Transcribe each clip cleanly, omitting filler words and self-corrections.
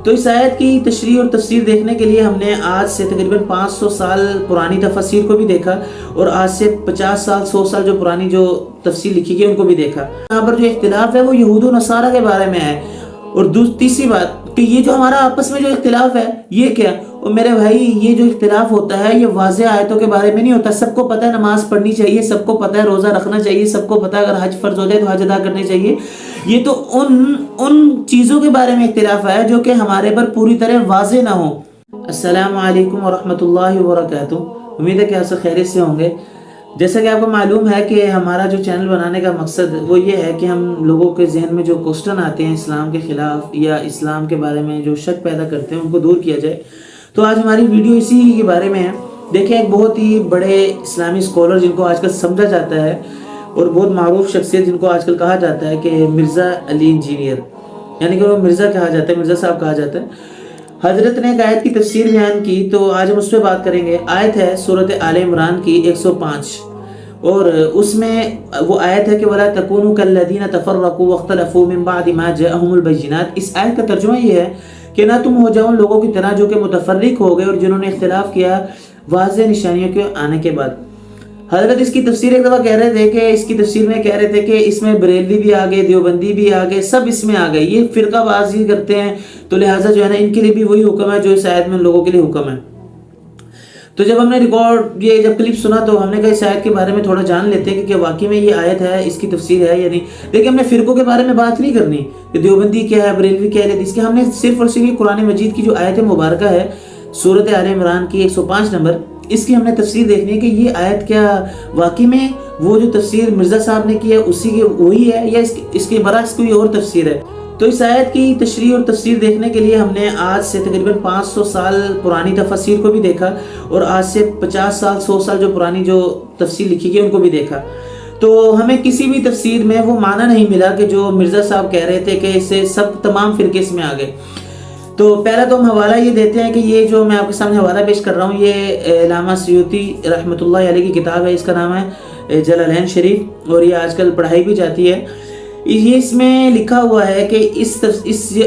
تو اس آیت کی تشریح اور تفسیر دیکھنے کے لیے ہم نے آج سے تقریباً 500 سال پرانی تفاسیر کو بھی دیکھا اور آج سے 50 سال 100 سال جو پرانی جو تفسیر لکھی گئی ان کو بھی دیکھا۔ یہاں پر جو اختلاف ہے وہ یہود و نصارہ کے بارے میں ہے۔ اور تیسری بات کہ یہ جو ہمارا آپس میں جو اختلاف ہے یہ کیا؟ اور میرے بھائی یہ جو اختلاف ہوتا ہے یہ واضح آیتوں کے بارے میں نہیں ہوتا۔ سب کو پتہ ہے نماز پڑھنی چاہیے، سب کو پتہ ہے روزہ رکھنا چاہیے، سب کو پتہ ہے اگر حج فرض ہو جائے تو حج ادا کرنے چاہیے۔ یہ تو ان چیزوں کے بارے میں اختلاف ہے جو کہ ہمارے پر پوری طرح واضح نہ ہو۔ السلام علیکم ورحمۃ اللہ وبرکاتہ۔ امید ہے کہ آپ سب خیریت سے ہوں گے۔ جیسا کہ آپ کو معلوم ہے کہ ہمارا جو چینل بنانے کا مقصد وہ یہ ہے کہ ہم لوگوں کے ذہن میں جو کوسچن آتے ہیں اسلام کے خلاف یا اسلام کے بارے میں جو شک پیدا کرتے ہیں ان کو دور کیا جائے۔ تو آج ہماری ویڈیو اسی کے بارے میں ہے۔ دیکھیں ایک بہت ہی بڑے اسلامی اسکالر جن کو آج کل سمجھا جاتا ہے اور بہت معروف شخصیت جن کو آج کل کہا جاتا ہے کہ مرزا علی انجینئر، یعنی کہ وہ مرزا کہا جاتا ہے، مرزا صاحب کہا جاتا ہے، حضرت نے ایک آیت کی تفسیر بیان کی۔ تو آج ہم اس پہ بات کریں گے۔ آیت ہے سورۃ آل عمران کی 105 اور اس میں وہ آیت ہے کہ وَلَا تَكُونُوا كَالَّذِينَ تَفَرَّقُوا وَاخْتَلَفُوا مِن بَعْدِ مَا جَاءَهُمُ الْبَيِّنَاتُ۔ اس آیت کا ترجمہ یہ ہے کہ نہ تم ہو جاؤ ان لوگوں کی طرح جو کہ متفرق ہو گئے اور جنہوں نے اختلاف کیا واضح نشانیوں کے آنے کے بعد۔ حضرت اس کی تفسیر ایک دفعہ کہہ رہے تھے کہ اس کی تفسیر میں کہہ رہے تھے کہ اس میں بریلوی بھی آ گئے، دیوبندی بھی آ گئے، سب اس میں آ گئے، یہ فرقہ بازی کرتے ہیں، تو لہٰذا جو ہے نا ان کے لیے بھی وہی حکم ہے جو اس آیت میں ان لوگوں کے لیے حکم ہے۔ تو جب ہم نے جب کلپ سنا تو ہم نے کہا اس آیت کے بارے میں تھوڑا جان لیتے ہیں کہ کیا واقعی میں یہ آیت ہے، اس کی تفسیر ہے یا نہیں۔ لیکن ہم نے فرقوں کے بارے میں بات نہیں کرنی کہ دیوبندی کیا ہے، بریلوی کیا ہے، اس کے ہم نے صرف اور صرف قرآن مجید کی جو آیت مبارکہ ہے سورۃ آل عمران کی 105 نمبر، اس کی ہم نے تفسیر دیکھنی ہے کہ یہ آیت کیا واقعی میں وہ جو تفسیر مرزا صاحب نے کی ہے اسی کی وہی ہے یا اس کے برعکس کوئی اور تفسیر ہے۔ تو اس آیت کی تشریح اور تفسیر دیکھنے کے لیے ہم نے آج سے تقریباً 500 سال پرانی تفاسیر کو بھی دیکھا اور آج سے 50 سال 100 سال جو پرانی جو تفسیر لکھی گئی ان کو بھی دیکھا۔ تو ہمیں کسی بھی تفسیر میں وہ معنی نہیں ملا کہ جو مرزا صاحب کہہ رہے تھے کہ اس سے سب تمام فرقے اس میں آ گئے۔ تو پہلا تو ہم حوالہ یہ دیتے ہیں کہ یہ جو میں آپ کے سامنے حوالہ پیش کر رہا ہوں یہ علامہ سیوطی رحمۃ اللہ علیہ کی کتاب ہے، اس کا نام ہے جلالین شریف اور یہ آج کل پڑھائی بھی جاتی ہے۔ یہ اس میں لکھا ہوا ہے کہ اس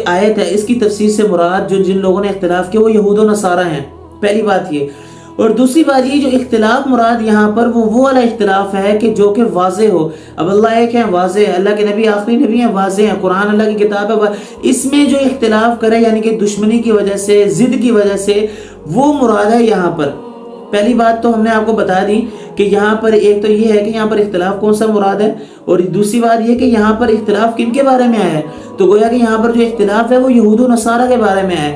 آیت ہے اس کی تفسیر سے مراد جن لوگوں نے اختلاف کیا وہ یہود و نصارہ ہیں، پہلی بات یہ۔ اور دوسری بات یہ جو اختلاف مراد یہاں پر وہ والا اختلاف ہے کہ جو کہ واضح ہو۔ اب اللہ ایک ہے، واضح ہے، اللہ کے نبی آخری نبی ہیں، واضح ہیں، قرآن اللہ کی کتاب ہے، اس میں جو اختلاف کرے یعنی کہ دشمنی کی وجہ سے، ضد کی وجہ سے، وہ مراد ہے یہاں پر۔ پہلی بات تو ہم نے آپ کو بتا دی کہ یہاں پر ایک تو یہ ہے کہ یہاں پر اختلاف کون سا مراد ہے اور دوسری بات یہ کہ یہاں پر اختلاف کن کے بارے میں ہے، تو گویا کہ یہاں پر جو اختلاف ہے وہ یہود و نصارہ کے بارے میں ہے۔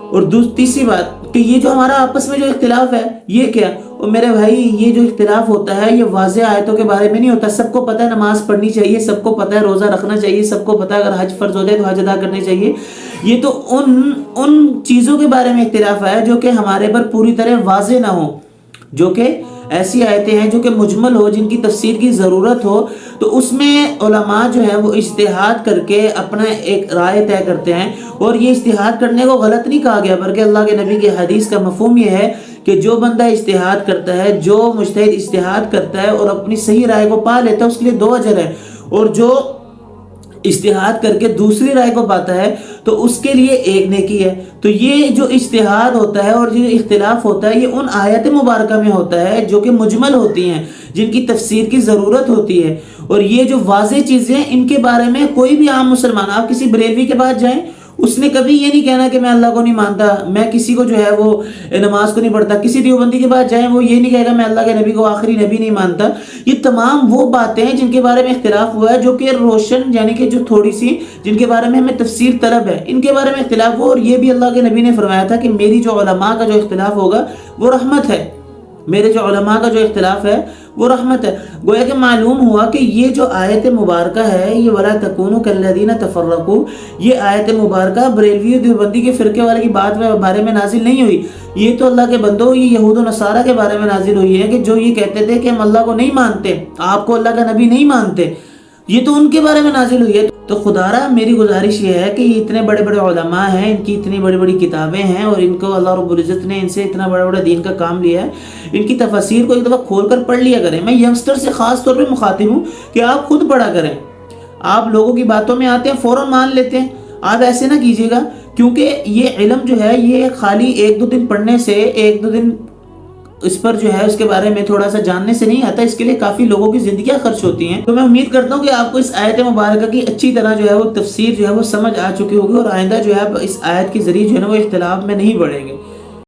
اور تیسری بات کہ یہ جو ہمارا آپس میں جو اختلاف ہے یہ کیا؟ اور میرے بھائی یہ جو اختلاف ہوتا ہے یہ واضح آیتوں کے بارے میں نہیں ہوتا۔ سب کو پتہ ہے نماز پڑھنی چاہیے، سب کو پتہ ہے روزہ رکھنا چاہیے، سب کو پتہ ہے اگر حج فرض ہو جائے تو حج ادا کرنے چاہیے۔ یہ تو ان چیزوں کے بارے میں اختلاف ہے جو کہ ہمارے پر پوری طرح واضح نہ ہو، جو کہ ایسی آیتیں ہیں جو کہ مجمل ہو، جن کی تفسیر کی ضرورت ہو، تو اس میں علماء جو ہیں وہ اجتہاد کر کے اپنا ایک رائے طے کرتے ہیں۔ اور یہ اجتہاد کرنے کو غلط نہیں کہا گیا بلکہ اللہ کے نبی کی حدیث کا مفہوم یہ ہے کہ جو بندہ اجتہاد کرتا ہے، جو مجتہد اجتہاد کرتا ہے اور اپنی صحیح رائے کو پا لیتا ہے اس کے لیے 2 اجر ہے، اور جو اجتہاد کر کے دوسری رائے کو پاتا ہے تو اس کے لیے 1 نیکی ہے۔ تو یہ جو اجتہاد ہوتا ہے اور جو اختلاف ہوتا ہے یہ ان آیت مبارکہ میں ہوتا ہے جو کہ مجمل ہوتی ہیں، جن کی تفسیر کی ضرورت ہوتی ہے۔ اور یہ جو واضح چیزیں ان کے بارے میں کوئی بھی عام مسلمان، آپ کسی بریلوی کے پاس جائیں اس نے کبھی یہ نہیں کہنا کہ میں اللہ کو نہیں مانتا، میں کسی کو جو ہے وہ نماز کو نہیں پڑھتا۔ کسی دیوبندی کے پاس جائیں وہ یہ نہیں کہے گا میں اللہ کے نبی کو آخری نبی نہیں مانتا۔ یہ تمام وہ باتیں ہیں جن کے بارے میں اختلاف ہوا ہے جو کہ روشن یعنی کہ جو تھوڑی سی جن کے بارے میں ہمیں تفسیر طلب ہے، ان کے بارے میں اختلاف ہو۔ اور یہ بھی اللہ کے نبی نے فرمایا تھا کہ میری جو علماء کا جو اختلاف ہوگا وہ رحمت ہے، میرے جو علماء کا جو اختلاف ہے وہ رحمت ہے۔ گویا کہ معلوم ہوا کہ یہ جو آیت مبارکہ ہے یہ وَلَا تَكُونُوا كَالَّذِينَ تَفَرَّقُوا، یہ آیت مبارکہ بریلوی و دیوبندی کے فرقے والے کی بارے میں نازل نہیں ہوئی، یہ تو اللہ کے بندوں یہ یہود و نصارہ کے بارے میں نازل ہوئی ہے کہ جو یہ کہتے تھے کہ ہم اللہ کو نہیں مانتے، آپ کو اللہ کا نبی نہیں مانتے، یہ تو ان کے بارے میں نازل ہوئی ہے۔ تو خدا را میری گزارش یہ ہے کہ یہ اتنے بڑے بڑے علماء ہیں، ان کی اتنی بڑی بڑی کتابیں ہیں اور ان کو اللہ رب العزت نے ان سے اتنا بڑا بڑا دین کا کام لیا ہے، ان کی تفاسیر کو ایک دفعہ کھول کر پڑھ لیا کریں۔ میں ینگسٹر سے خاص طور پہ مخاطب ہوں کہ آپ خود پڑھا کریں۔ آپ لوگوں کی باتوں میں آتے ہیں فوراً مان لیتے ہیں، آپ ایسے نہ کیجیے گا کیونکہ یہ علم جو ہے یہ خالی ایک دو دن پڑھنے سے، ایک دو دن اس پر جو ہے اس کے بارے میں تھوڑا سا جاننے سے نہیں آتا، اس کے لیے کافی لوگوں کی زندگیاں خرچ ہوتی ہیں۔ تو میں امید کرتا ہوں کہ آپ کو اس آیت مبارکہ کی اچھی طرح جو ہے وہ تفسیر جو ہے وہ سمجھ آ چکی ہوگی، اور آئندہ جو ہے اس آیت کے ذریعے جو ہے نا وہ اختلاف میں نہیں بڑھیں گے۔